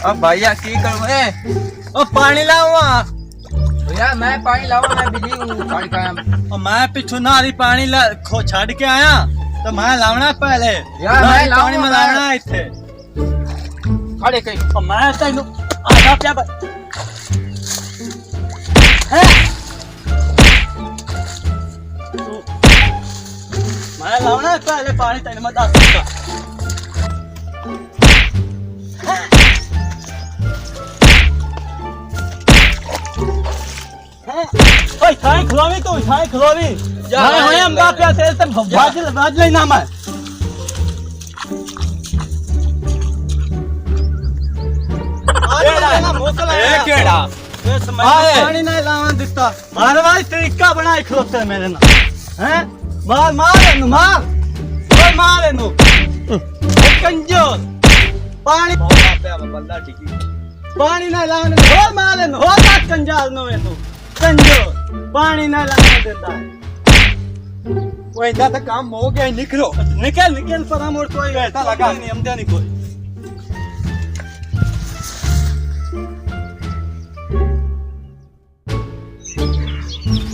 अब भैया की करूँ ओ पानी लाऊं भैया मैं पानी लाऊं मैं बिजली पानी का और मैं पिछू नारी पानी खो छड़ के आया तो मैं लावना पहले यार मैं पानी में लावना इथे खड़े कहीं और मैं तेन आधा प्या मैं लावना पहले पानी तेन मैं दस सकता ओए थाई खलोवी तू थाई खलोवी मैं होय अंबा पे तेल ते बाज लेना मैं केड़ा पानी नहीं लावन दिता मारे वाली तरीका बनाई खलोते मेरे ना हैं मार एनु मार ओए मार एनु कंजोर पानी बंदा ठीक पानी नहीं लावन और मार एनु और ना कंजाल नो एनु कंजोर पानी नहीं लावन देता वो इंदा तो काम हो गया निकलो निकल पर मोर कोई रहता लगा नहीं हम नहीं कोई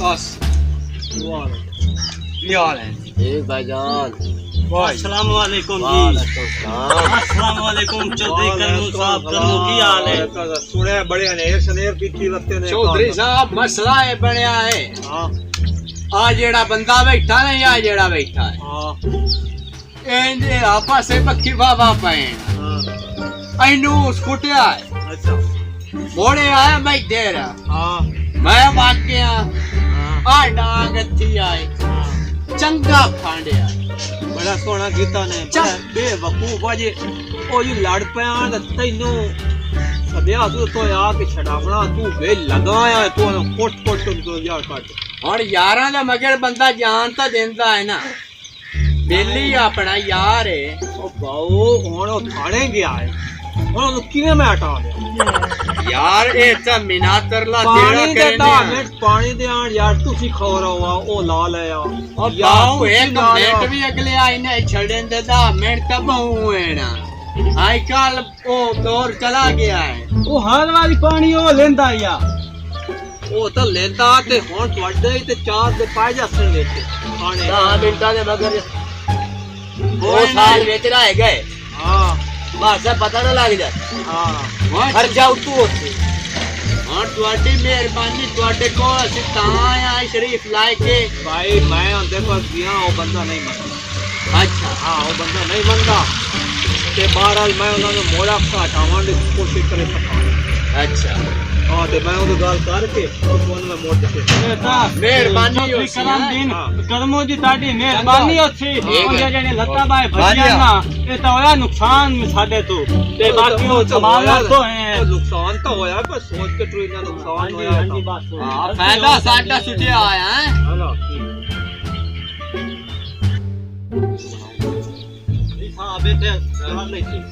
बस यार है भाईजान अस्सलाम वालेकुम जी अस्सलाम वालेकुम चौधरी करमू साहब करमू की हाल है सुने बड़े अनेर पीती लगते ने चौधरी साहब मसला है बनया है हां आ जेड़ा बंदा बैठा है या जेड़ा बैठा है हां एंदे आपस से पक्की बाबा पैन आइनु स्कूटिया है अच्छा मोड़े आया मैं देरा हां मैं भाग गया आ डांग थी आए चंगा फांडिया बड़ा सोना गीता ने बेवकूफ अजे ओ यू लड़ पिया तैनू सदिया तो आ के छड़ावना तू वे लगाया तू कोट तो यार काट और यारा दा मगर बंदा जान तो देंदा है ना बेली अपना यार है ओ बाऊ हुन ओ थाने गया है हुन किने मैं हटा दे यार ए ता मिना तरला तेरा पानी दे करने 10 मिनट पानी दे आन यार तुसी खौरा हुआ ओ ला ले आ और बाऊ एक मिनट भी अगले आई ने छड़न दे 10 मिनट तब हुए ना आई कल ओ दौर चला गया है ओ हर वाली पानी ओ लेंदा या ओ तो लेंदा ते हुन ਤੁਹਾਡੇ ਤੇ ਚਾਰ ਦੇ ਪਾਇ ਜਾਸਣ ਵਿੱਚ ਖਾਣੇ 10 ਮਿੰਟਾਂ ਦੇ ਮਗਰ ਉਹ ਸਾਲ ਵਿੱਚ ਰਹਿ ਗਏ हां ਬਸ ਪਤਾ ਨਾ ਲੱਗ ਜਾ हां ਖਰਚਾ ਉਤੂ ਉੱਥੇ ਹਾਂ ਤੁਹਾਡੀ ਮਿਹਰਬਾਨੀ ਤੁਹਾਡੇ ਕੋਲ ਅਸੀਂ ਤਾਂ ਆਇਆ ਸ਼ਰੀਫ ਲਾਇ ਕੇ भाई मैं उनके पास गया वो बंदा नहीं मनता अच्छा हाँ वो बंदा नहीं मनता ते बहरहाल मैं उन्होंने मोड़ा हटावन की कोशिश करे सका अच्छा हाँ ते मैं उनको गल करके फोन में मोड़ देते मेहरबानी हो करमो जी ताड़ी मेहरबानी होसी उनके जेने लत्ता बाय भजिया ना ए तो होया नुकसान साडे तो ते बाकी वो संभाल तो है नुकसान तो होया पर सोच के ट्रेन ना नुकसान होया हां जी बात हां फायदा साडा छुटिया आया है हेलो हां बेटे सलाम नहीं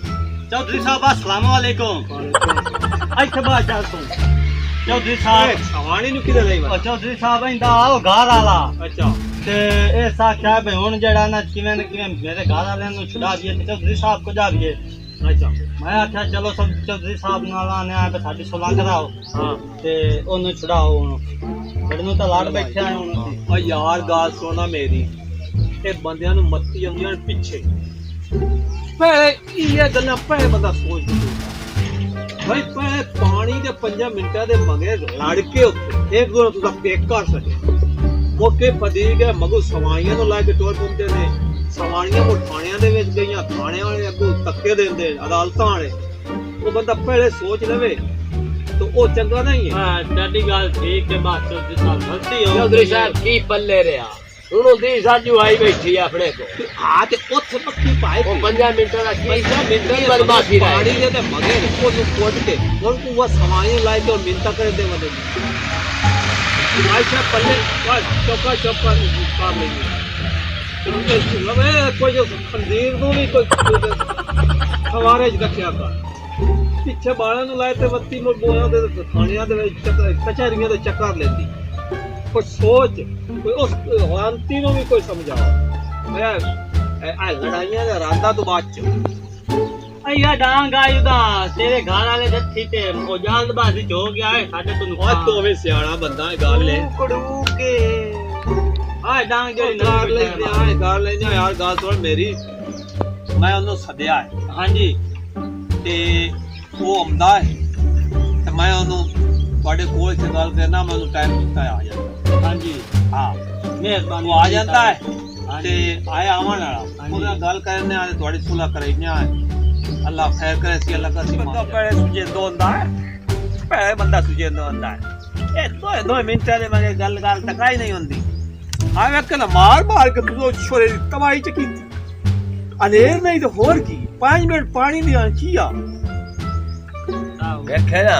चौधरी साहब अस्सलाम वालेकुम अच्छा बात जा तू चौधरी साहब सवानी नु किदे लई चौधरी साहब इंदा आओ घर वाला अच्छा ते ए साख्या बे हुन जेड़ा ना किवें न किवें मेरे घर वाले नु छुड़ा दिए ते चौधरी साहब को जा दिए अच्छा मैं आख्या चलो सब चौधरी साहब नाल आने आ ते साडी सुलह कराओ हां ते ओनु छुड़ाओ बड़े नु तो लाड बैठे आए हुन ओ यार गाल सुना मेरी ए बंदियां नु मत्ती आंदियां पीछे पहले ये गल्ला पहले बंदा सोच भाई पहले पानी दे 5 मिनटां दे मंगे लड़के उत्ते एक दूसरे तुसा पेक कर सके मोके फदी गए मगू सवाइयां नु ला के टोर पुंदे ने सवाइयां वो थाणियां दे विच गईयां थाणे वाले अगू तक्के देंदे अदालतां वाले वो बंदा पहले सोच लेवे तो ओ चंगा नहीं है हां डडी गल ठीक है बात चौधरी साहब गलती हो चौधरी साहब की पल्ले रहा सुनो दी साजू आई बैठी है अपने को हां ते ओथे पक्की पाए वो 5 मिनटां दा 5 मिनट की बर्बादी रहा पानी दे ते मगे को जो कोट के और को वो सवाइयां लाए के और मिनता करे दे वदे आयशा पल्ले चौका चौका काम नहीं तुमके लगे कोई जो खंजीर नु भी कोई हवारे रखया कर पीछे बाळा नु लाए ते वत्ती मोर बोया दे थाणियां दे कचहरियां दे चक्कर लेंदी कोई सोच कोई उस वांती नु भी कोई समझाओ मैं आ लड़ाइयां दे रांदा तो बात च ਅਈਆ ਡਾਂਗ ਆਇਓ ਦਾ ਤੇਰੇ ਘਰ ਵਾਲੇ ਜੱਥੀ ਤੇ ਉਹ ਜਲਦਬਾਜ਼ੀ ਚ ਹੋ ਗਿਆ ਹੈ ਸਾਡੇ ਤੋਂ ਓਏ ਤੂੰ ਵੀ ਸਿਆਣਾ ਬੰਦਾ ਹੈ ਗੱਲ ਲੈ ਕੜੂ ਕੇ ਆ ਡਾਂਗ ਜਿਹੜੀ ਗੱਲ ਲੈਂਦੇ ਆ ਗੱਲ ਲੈਂਦੇ ਯਾਰ ਗੱਲ ਸੁਣ ਮੇਰੀ ਮੈਂ ਉਹਨੂੰ ਸੱਦਿਆ ਹੈ ਹਾਂਜੀ ਤੇ ਉਹ ਆਉਂਦਾ ਹੈ ਤੇ ਮੈਂ ਉਹਨੂੰ ਤੁਹਾਡੇ ਕੋਲ ਚ ਗੱਲ ਕਰਨਾ ਮੈਂ ਉਹਨੂੰ ਟਾਈਮ ਦਿੱਤਾ ਆ ਜਾਂਦਾ ਹਾਂਜੀ ਹਾਂ ਮਿਹਰਬਾਨੀ ਉਹ ਆ ਜਾਂਦਾ ਹੈ ਹਾਂਜੀ। ਤੇ ਆਇਆ ਆਵਣ ਵਾਲਾ ਉਹਦਾ ਗੱਲ ਕਰਨੇ ਆ ਤੁਹਾਡੀ ਸੁਲਹ ਕਰਾਈਆਂ ਅੱਲਾਹ ਖੈਰ ਕਰੇ ਸੀ ਅੱਲਾਹ ਕਾ ਬੰਦਾ ਪੈਸੇ ਸੁਝੇਂਦੋ ਹੁੰਦਾ ਹੈ ਪੈਸੇ ਬੰਦਾ ਸੁਝੇਂਦੋ ਹੁੰਦਾ ਹੈ ਇਹ ਦੋ ਮਿੰਟਾਂ ਦੇ ਮੈਂ ਗੱਲ ਟਕਾਈ ਨਹੀਂ ਹੁੰਦੀ ਆ ਵੇਖ ਨਾ ਮਾਰ ਕੇ ਤੂੰ ਛੋਰੇ ਦੀ ਤਬਾਈ ਚ ਕੀਤੀ ਅਨੇਰ ਨਹੀਂ ਤੇ ਹੋਰ ਕੀ 5 ਮਿੰਟ ਪਾਣੀ ਦੀ ਆਂਚੀ ਆ ਵੇਖੇ ਨਾ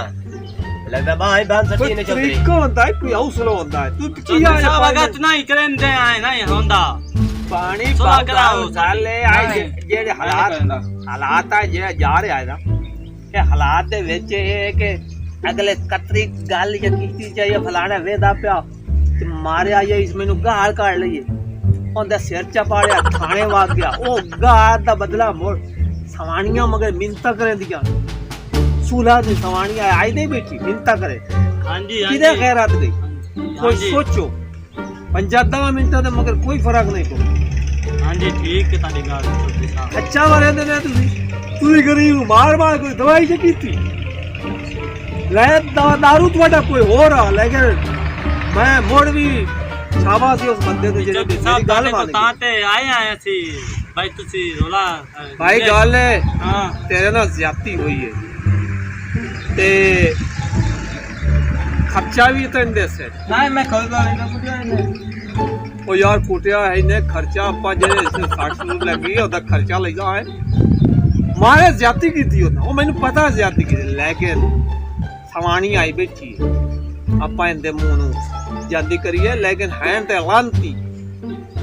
ਲੱਗਦਾ ਬਾਈ ਬਾਂਸ ਸੱਟੀ ਨੇ ਚੱਲਦੀ ਤਰੀਕਾ ਹੁੰਦਾ ਹੈ ਕੋਈ ਹੌਸਲਾ ਹੁੰਦਾ ਹੈ ਤੂੰ ਕੀ ਆ ਆ ਵਗਤ ਨਹੀਂ ਕਰਨਦੇ ਆਏ ਨਹੀਂ ਹੁੰਦਾ ਪਾਣੀ ਸੁਲਾ ਕਰਾਓ ਸਾਲੇ ਆਏ ਜਿਹੜੇ ਹਾਲਾਤ ਆ ਜਿਹੜਾ ਜਾ ਰਿਹਾ ਹੈ ਨਾ ਇਹ ਹਾਲਾਤ ਦੇ ਵਿੱਚ ਇਹ ਕਿ ਅਗਲੇ ਕਤਰੀ ਗੱਲ ਜਾਂ ਕੀਤੀ ਚਾਹੀਏ ਫਲਾਣਾ ਵੇਦਾ ਪਿਆ ਤੇ ਮਾਰਿਆ ਜਾਂ ਇਸ ਮੈਨੂੰ ਗਾਲ ਕੱਢ ਲਈਏ ਉਹਦਾ ਸਿਰ ਚਪਾੜਿਆ ਥਾਣੇ ਵਾਗ ਗਿਆ ਉਹ ਗਾਲ ਦਾ ਬਦਲਾ ਮੋੜ ਸਵਾਣੀਆਂ ਮਗਰ ਮਿੰਤਾ ਕਰਦੀਆਂ ਸੂਲਾ ਦੀ ਸਵਾਣੀਆਂ ਆਈ ਨਹੀਂ ਬੈਠੀ ਮਿੰਤਾ ਕਰੇ ਹਾਂਜੀ ਕਿਹਦੇ ਖੈਰਾਤ ਗਈ ਕੋਈ ਸੋਚੋ 50 ਮਿੰਟਾਂ ਦੇ ਮਗਰ ਕੋਈ ਫਰਕ ਨਹੀਂ ਕੋਈ ਹਾਂਜੀ ਠੀਕ ਹੈ ਤੁਹਾਡੀ ਗੱਲ ਅੱਛਾ ਵਾਲੇ ਦੇ ਨੇ ਤੁਸੀਂ ਗਰੀਬ ਮਾਰ ਕੋਈ ਦਵਾਈ ਜੇ ਕੀਤੀ ਲੈ ਦਾਰੂ ਤੁਹਾਡਾ ਕੋਈ ਹੋਰ ਆ ਲੇਕਿਨ ਮੈਂ ਮੋੜ ਵੀ ਸ਼ਾਬਾਸ਼ ਉਸ ਬੰਦੇ ਤੇ ਜਿਹੜੇ ਮੇਰੀ ਗੱਲ ਮੰਨ ਤਾਂ ਤੇ ਆਏ ਸੀ ਭਾਈ ਤੁਸੀਂ ਰੋਲਾ ਭਾਈ ਗੱਲ ਹੈ ਹਾਂ ਤੇਰੇ ਨਾਲ ਜ਼ਿਆਦਤੀ ਹੋਈ ਹੈ ਤੇ ਖਰਚਾ ਵੀ ਤਾਂ ਇੰਦੇ ਸੇ ਨਹੀਂ ਮੈਂ ਕੋਈ ਗੱਲ ਨਹੀਂ ਪੁੱਛਿਆ ਉਹ ਯਾਰ ਫੁੱਟਿਆ ਹੈ ਇਹਨੇ ਖਰਚਾ ਆਪਾਂ ਜਿਹੜੇ 60 ਲੱਗੀ ਉਹਦਾ ਖਰਚਾ ਲਈਦਾ ਹੈ ਮਾਰੇ ਜ਼ਿਆਦਤੀ ਕੀਤੀ ਉਹ ਮੈਨੂੰ ਪਤਾ ਜ਼ਿਆਦਤੀ ਕੀਤੀ ਲੇਕਿਨ ਸਵਾਣੀ ਆਈ ਬੈਠੀ ਆਪਾਂ ਇਹਦੇ ਮੂੰਹ ਨੂੰ ਜਾਂਦੀ ਕਰੀਏ ਲੇਕਿਨ ਹੈ ਤੇ ਲਾਂਤੀ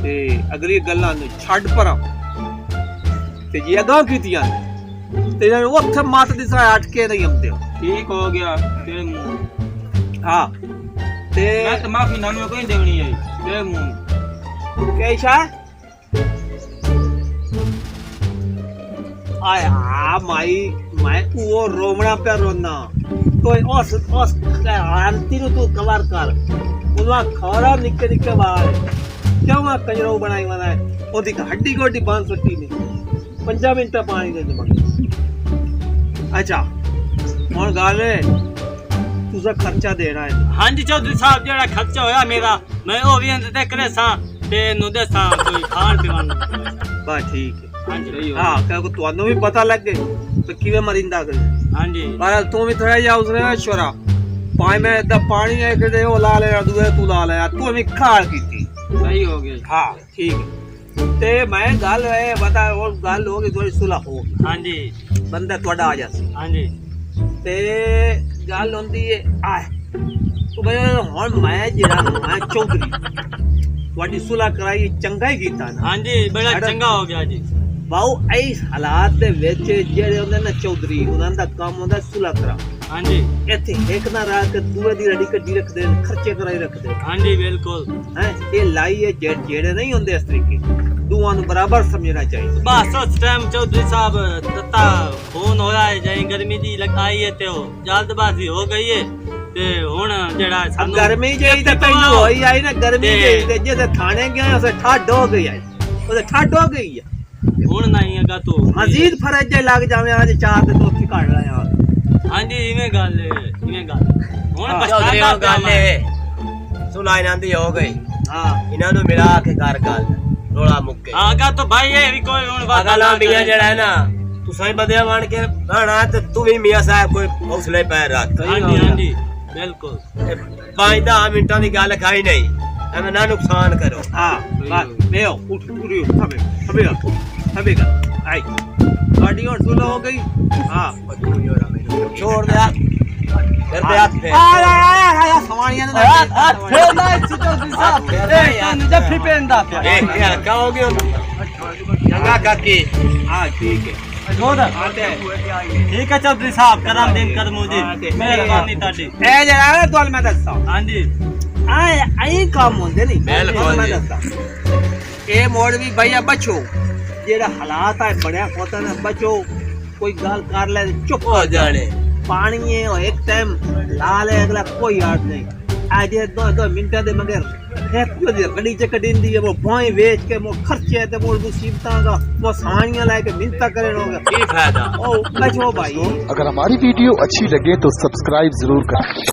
ਤੇ ਅਗਲੀ ਗੱਲਾਂ ਨੂੰ ਛੱਡ ਪਰਾਂ ਤੇ ਜੇ ਅਗਾਂਹ ਕੀਤੀਆਂ ਤੇ ਉੱਥੇ ਮੱਤ ਦੀ ਸਾਹ ਅਟਕੇ ਨਹੀਂ ਆਉਂਦੇ ਠੀਕ ਹੋ ਗਿਆ ਤੇਰੇ ਮੂੰਹ ਹਾਂ ਤੇ ਮੈਂ ਤਾਂ ਮਾਫੀ ਨਾ ਕੋਈ ਦੇਣੀ ਹੈ ਤੇਰੇ ਮੂੰਹ कैसा आया माई मैं वो रोमना पे रोना तो ओस आंटी नु तू कवर कर उनवा खरा निके बाहर क्यों मैं कंजरो बनाई वना है ओदी हड्डी गोडी बांध सट्टी नहीं 5 मिनट पानी दे दे अच्छा हुन गल तुझा खर्चा देना है हाँ जी चौधरी साहब जेड़ा खर्चा होया मेरा मैं वो भी अंदर ते करे सा ਤੇ ਨੂੰ ਦੇਸਾਂ ਕੋਈ ਖਾਣ ਪੀਣ ਬਸ ਠੀਕ ਹੈ ਹਾਂਜੀ ਹਾਂ ਕਿਉਂਕਿ ਤੁਹਾਨੂੰ ਵੀ ਪਤਾ ਲੱਗੇ ਕਿ ਕਿਵੇਂ ਮਰਿੰਦਾ ਕਰ ਹਾਂਜੀ ਪਰ ਤੂੰ ਵੀ ਥੋੜਾ ਜਿਹਾ ਉਸਨੇ ਸ਼ੋਰਾ ਪਾਣੀ ਮੈਂ ਦਾ ਪਾਣੀ ਹੈ ਕਿ ਉਹ ਲਾ ਲਿਆ ਦੂਏ ਤੂੰ ਲਾ ਲਿਆ ਤੂੰ ਵੀ ਖਾਲ ਕੀਤੀ ਸਹੀ ਹੋ ਗਿਆ ਹਾਂ ਠੀਕ ਹੈ ਤੇ ਮੈਂ ਗੱਲ ਹੈ ਬਤਾ ਉਹ ਗੱਲ ਹੋ ਗਈ ਥੋੜੀ ਸੁਲਹ ਹੋ ਹਾਂਜੀ ਬੰਦਾ ਤੁਹਾਡਾ ਆ ਜਾ ਹਾਂਜੀ ਤੇ ਗੱਲ ਹੁੰਦੀ ਹੈ ਆ ਤੂੰ ਬਈ ਹੁਣ ਮੈਂ ਜਿਹੜਾ ਮੈਂ ਚੌਧਰੀ ਤੁਹਾਡੀ ਸੁਲਹ ਕਰਾਈ ਚੰਗਾ ਹੀ ਕੀਤਾ ਨਾ ਹਾਂਜੀ ਬੜਾ ਚੰਗਾ ਹੋ ਗਿਆ ਜੀ ਬਾਉ ਇਸ ਹਾਲਾਤ ਦੇ ਵਿੱਚ ਜਿਹੜੇ ਹੁੰਦੇ ਨਾ ਚੌਧਰੀ ਉਹਨਾਂ ਦਾ ਕੰਮ ਹੁੰਦਾ ਸੁਲਹ ਕਰਾ ਹਾਂਜੀ ਇੱਥੇ ਇੱਕ ਨਾ ਰਾਤ ਕੇ ਦੂਏ ਦੀ ਰੜੀ ਕੱਢੀ ਰੱਖਦੇ ਖਰਚੇ ਕਰਾਈ ਰੱਖਦੇ ਹਾਂਜੀ ਬਿਲਕੁਲ ਹੈ ਇਹ ਲਾਈ ਹੈ ਜਿਹੜੇ ਨਹੀਂ ਹੁੰਦੇ ਇਸ ਤਰੀਕੇ ਦੋਵਾਂ ਨੂੰ ਬਰਾਬਰ ਸਮਝਣਾ ਚਾਹੀਦਾ ਬਸ ਉਸ ਟਾਈਮ ਚੌਧਰੀ ਸਾਹਿਬ ਤਤਾ ਫੋਨ ਹੋਇਆ ਹੈ ਜਾਈ ਗਰਮੀ ਦੀ ਲਗਾਈ ਹੈ ਤੇ ਉਹ ਜਲਦਬਾਜ਼ੀ ਹੋ ਗਈ ਹੈ ਤੇ ਹੁਣ ਜਿਹੜਾ ਸਾਨੂੰ ਗਰਮੀ ਜਿਹੀ ਤਾਂ ਤੈਨੂੰ ਹੋਈ ਆਈ ਨਾ ਗਰਮੀ ਜਿਹੀ ਤੇ ਜਿਹਦੇ ਥਾਣੇ ਗਿਆ ਉਸੇ ਠੱਡ ਹੋ ਗਈ ਆਈ ਉਹਦੇ ਠੱਡ ਹੋ ਗਈ ਆ ਹੁਣ ਨਹੀਂ ਹੈਗਾ ਤੂੰ ਮਜ਼ੀਦ ਫਰਜ ਜੇ ਲੱਗ ਜਾਵੇਂ ਅੱਜ ਚਾਰ ਤੇ ਤੋਕੀ ਕੱਢ ਲਿਆ ਹਾਂਜੀ ਇਵੇਂ ਗੱਲ ਹੁਣ ਚੌਧਰੀ ਪਛਤਾਵਾ ਉਹ ਗੱਲ ਹੈ ਸੁਲਾਈ ਨਾਂ ਦੀ ਹੋ ਗਈ ਹਾਂ ਇਹਨਾਂ ਨੂੰ ਮਿਲਾ ਕੇ ਕਰ ਗੱਲ ਰੋਲਾ ਮੁੱਕੇ ਆਗਾ ਤਾਂ ਭਾਈ ਇਹ ਵੀ ਕੋਈ ਹੁਣ ਅਗਲਾ ਮੀਆਂ ਜਿਹੜਾ ਹੈ ਨਾ ਤੂੰ ਸਹੀ ਬੰਦਿਆ ਬਣ ਕੇ ਰਹਿਣਾ ਤੇ ਤੂੰ ਵੀ ਮੀਆਂ ਸਾਹਿਬ ਕੋਈ ਹੌਸਲੇ ਪੈਰ ਰੱਖ ਹਾਂਜੀ ਹਾਂਜੀ ਬਿਲਕੁਲ 5-10 ਮਿੰਟਾਂ ਦੀ ਗੱਲ ਖਾਈ ਨਹੀਂ ਐਵੇਂ ਨਾ ਨੁਕਸਾਨ ਕਰੋ ਹਾਂ ਬਸ ਮੇਓ ਉੱਠ ਪੂਰੀ ਹਵੇਗਾ ਆਈ ਗਾੜੀ ਹੁਣ ਸੁਲਾ ਹੋ ਗਈ ਹਾਂ ਛੋੜ ਦਿਆ ਫਿਰ ਤੇ ਹੱਥ ਫੇਰ ਆਇਆ ਸਵਾਣੀਆਂ ਨੇ ਫੇਰ ਨਾ ਚੌਧਰੀ ਸਾਹਿਬ ਇਹ ਜੱਫੀ ਪੈਂਦਾ ਪਿਆ ਇਹ ਹਲਕਾ ਹੋ ਗਿਆ ਚੰਗਾ ਕਾਕੀ ਹਾਂ ਠੀਕ ਹੈ ਠੀਕ ਹੈ ਚੌਧਰੀ ਸਾਹਿਬ ਕਰਮ ਦਿਨ ਕਰਮੂ ਜੀ ਮਿਹਰਬਾਨੀ ਤੁਹਾਡੀ ਇਹ ਜਿਹੜਾ ਨਾ ਤੁਹਾਨੂੰ ਮੈਂ ਦੱਸਾਂ ਹਾਂਜੀ ਆਈ ਕੰਮ ਹੁੰਦੇ ਨਹੀਂ ਬਿਲਕੁਲ ਮੈਂ ਦੱਸਾਂ ਇਹ ਮੋੜ ਵੀ ਭਈਆ ਬਚੋ ਜਿਹੜਾ ਹਾਲਾਤ ਹੈ ਬਣਿਆ ਹੋਤਾ ਨਾ ਬਚੋ कोई गाल कर ले चुप हो जाने पानी है और एक टाइम लाल है अगला कोई याद नहीं आज 2 मिनट दे मगर एक गड़ी च कटिंदी है वो भोई बेच के वो खर्चे ते वो मुसीबतां का वो सानियां लाके मिन्नत करे होगा की फायदा ओ बचो भाई अगर हमारी वीडियो अच्छी लगे तो सब्सक्राइब जरूर करें।